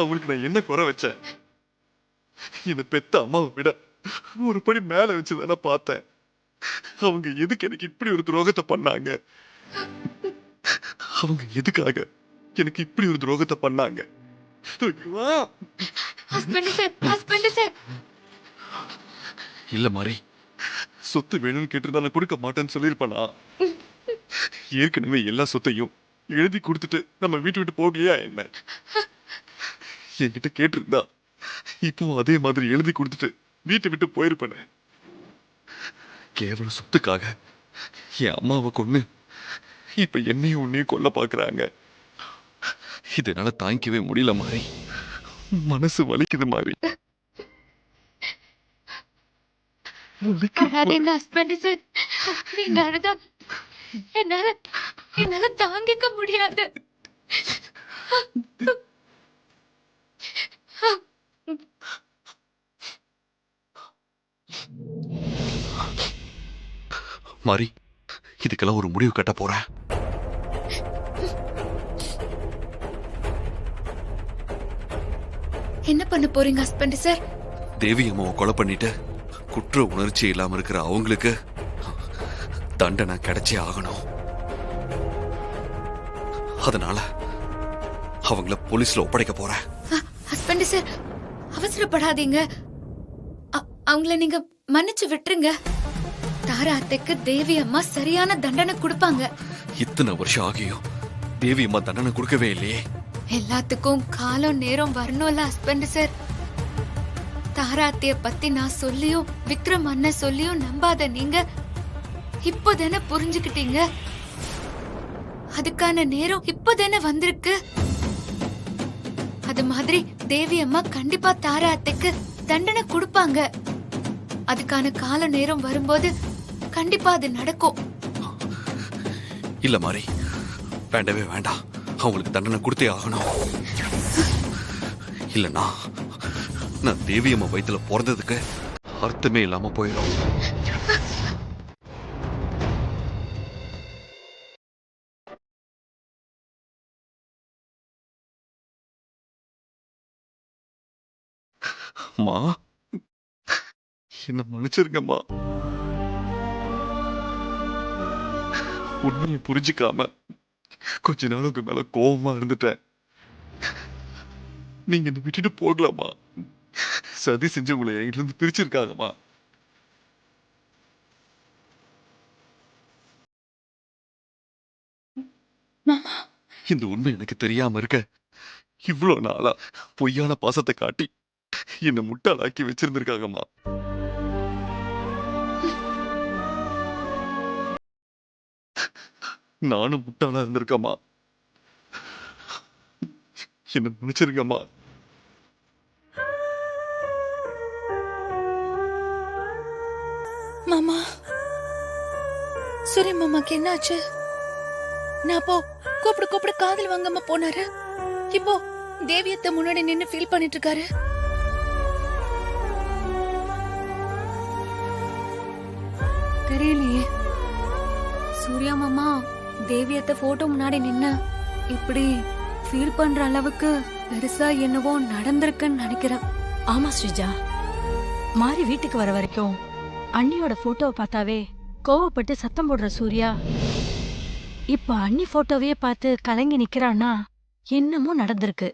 அவங்களுக்கு நான் என்ன குறை வச்சேன்? இந்த பெத்த அம்மாவை விட ஒரு படி மேல வச்சுதானே பார்த்தேன். அவங்க எதுக்கு எனக்கு இப்படி ஒரு துரோகத்தை பண்ணாங்க? அவங்க எதுக்காக எனக்கு இப்படி ஒரு துரோகத்தை பண்ணாங்க? இல்ல மாதிரி சொத்து வேணும்னு கேட்டு நான் கொடுக்க மாட்டேன்னு சொல்லியிருப்பேனா? ஏற்கனவே எல்லா சொத்தையும் எழுதி கொடுத்துட்டு நம்ம வீட்டு விட்டு போகலையா என்ன? என்கிட்ட கேட்டிருந்தா இப்போ அதே மாதிரி எழுதி கொடுத்துட்டு வீட்டை விட்டு போயிருப்பேன். கேவலம் சொத்துக்காக என் அம்மாவை கொன்னு இப்ப என்னையும் உன்னையும் கொல்ல பாக்குறாங்க. இதனால தாங்கிக்கவே முடியல மாதிரி. மனசு வலிக்குது மாதிரி. என்னால தாங்கிக்க முடியாது. மாறி, இதுக்கெல்லாம் ஒரு முடிவு கட்ட போறேன். என்ன பண்ண போறீங்க ஹஸ்பண்ட் சார்? தேவி அம்மாவை கொலை பண்ணிட்டு குற்ற உணர்ச்சி இல்லாம இருக்கிற அவங்களுக்கு தண்டனை கிடைச்சே ஆகணும். அதனால அவங்கள போலீஸ்ல ஒப்படைக்க போறேன். ஹஸ்பண்ட் சார், அவசரப்படாதீங்க. அவங்கள நீங்க மன்னிச்சு விட்டுருங்க. தாரா அத்தைக்கு தேவி அம்மா சரியான தண்டனை கொடுப்பாங்க. இத்தனை வருஷம் ஆகியும் தேவி அம்மா தண்டனை கொடுக்கவே இல்லையே. எல்லாத்துக்கும் காலம் நேரம் வரணும்ல ஹஸ்பண்ட் சார். தாரா அத்தைய பத்தி நான் சொல்லியும் விக்ரம் அண்ணன் சொல்லியும் நம்பாத நீங்க இப்போதானே புரிஞ்சுக்கிட்டீங்க. அதுக்கான நேரம் இப்போதானே வந்திருக்கு. அது மாதிரி தேவி அம்மா கண்டிப்பா தாரா அத்தைக்கு தண்டனை கொடுப்பாங்க. அதுக்கான கால நேரம் வரும்போது கண்டிப்பா அது நடக்கும். இல்ல மாறி, வேண்டவே வேண்டாம். அவங்களுக்கு தண்டனை கொடுத்தே ஆகணும். இல்லனா நான் தேவி அம்மா வயித்துல பிறந்ததுக்கு அர்த்தமே இல்லாம போயிடும். அம்மா, என்ன மன்னிச்சிருங்கம்மா. உண்மையை புரிஞ்சுக்காம கொஞ்ச நாளுக்கு மேல கோபமா இருந்துட்டேன். நீங்க என்ன விட்டுட்டு போகலாமா? சதி செஞ்சு உங்களை என்கிட்ட இருந்து பிரிச்சிருக்காங்கம்மா. இந்த உண்மை எனக்கு தெரியாம இருக்க இவ்வளவு நாளா பொய்யான பாசத்தை காட்டி என்ன முட்டாளாக்கி வச்சிருந்திருக்காங்கம்மா. நானும் முட்டாளா இருந்திருக்கம்மா. என்ன நினைச்சிருக்கம்மா. மாமா, சூரிய மாமாக்கு என்னாச்சு? நான் அப்போ கூப்பிட காதல் வாங்காம போனாரு. இப்போ தேவியத்தை முன்னாடி நின்னு ஃபீல் பண்ணிட்டு இருக்காரு. தெரியலையே. சூர்யா மாமா தேவியத்தை போட்டோ முன்னாடி நின்னு இப்படி ஃபீல் பண்ற அளவுக்கு பெருசா என்னவோ நடந்திருக்குன்னு நினைக்கிறேன். ஆமா ஸ்ரீஜா, மாறி வீட்டுக்கு வர வரைக்கும் அண்ணியோட போட்டோவை பார்த்தாவே கோவப்பட்டு சத்தம் போடுற சூர்யா இப்ப அண்ணி போட்டோவையே பார்த்து கலங்கி நிக்கிறான்னா என்னமோ நடந்திருக்கு.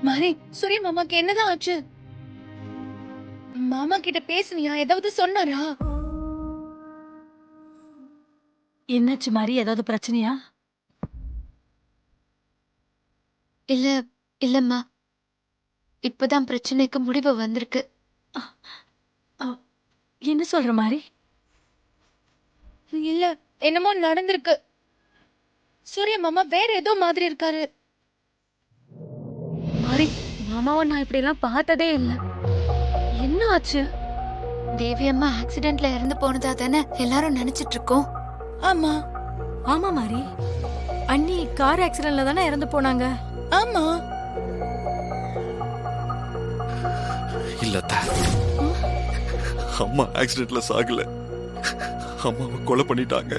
மாறி, சூரிய மாமாக்கு என்னதான் ஆச்சு? மாமா கிட்ட பேசுனியா? ஏதாவது சொன்னாரா? என்னாச்சு மாறி, ஏதாவது பிரச்சனையா? இல்லம்மா, இப்பதான் பிரச்சனைக்கு முடிவு வந்திருக்கு. என்ன சொல்ற மாறி? இல்ல, என்னமோ நடந்திருக்கு. சூரிய மாமா வேற ஏதோ மாதிரி இருக்காரு. மாறி, மாமாவை நான் இப்படி எல்லாம் பார்த்ததே இல்ல. என்ன ஆச்சு? தேவி அம்மா ஆக்சிடென்ட்ல இறந்து போனதா தானே எல்லாரும் நினைச்சிட்டு இருக்கோம். ஆமா ஆமா மாறி, அண்ணி கார் ஆக்சிடென்ட்ல தானே இறந்து போனாங்க. ஆமா. இல்ல அத்தை. அம்மா ஆக்சிடென்ட்ல சாகல, அம்மாவை கொலை பண்ணிட்டாங்க.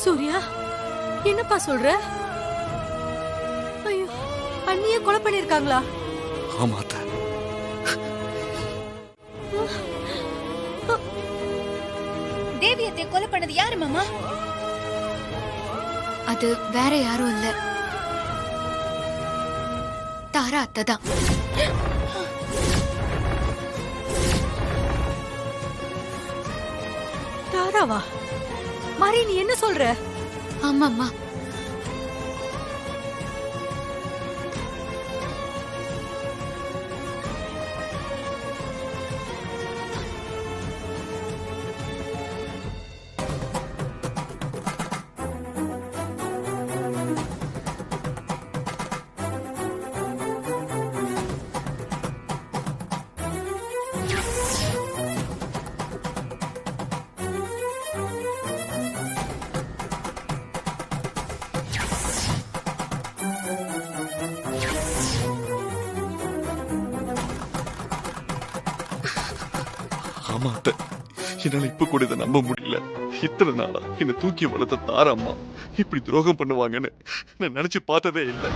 சூர்யா என்னப்பா சொல்ற? ஐயோ, அண்ணிய கொலை பண்ணிருக்காங்களா? ஆமா அத்தை. தேவியத்தை கொலை பண்ணது யாரு மாமா? அது வேற யாரும் இல்ல, தாரா அத்தை தான். தாராவா? மாரி நீ என்ன சொல்ற? ஆமாம்மா, ஆமா அத்தை, என்னால இப்ப கூட இதை நம்ப முடியல. இத்தனை நாளா என்னை தூக்கி வளர்த்த தாரா அம்மா இப்படி துரோகம் பண்ணுவாங்கன்னு நான் நினைச்சு பார்த்ததே இல்லை.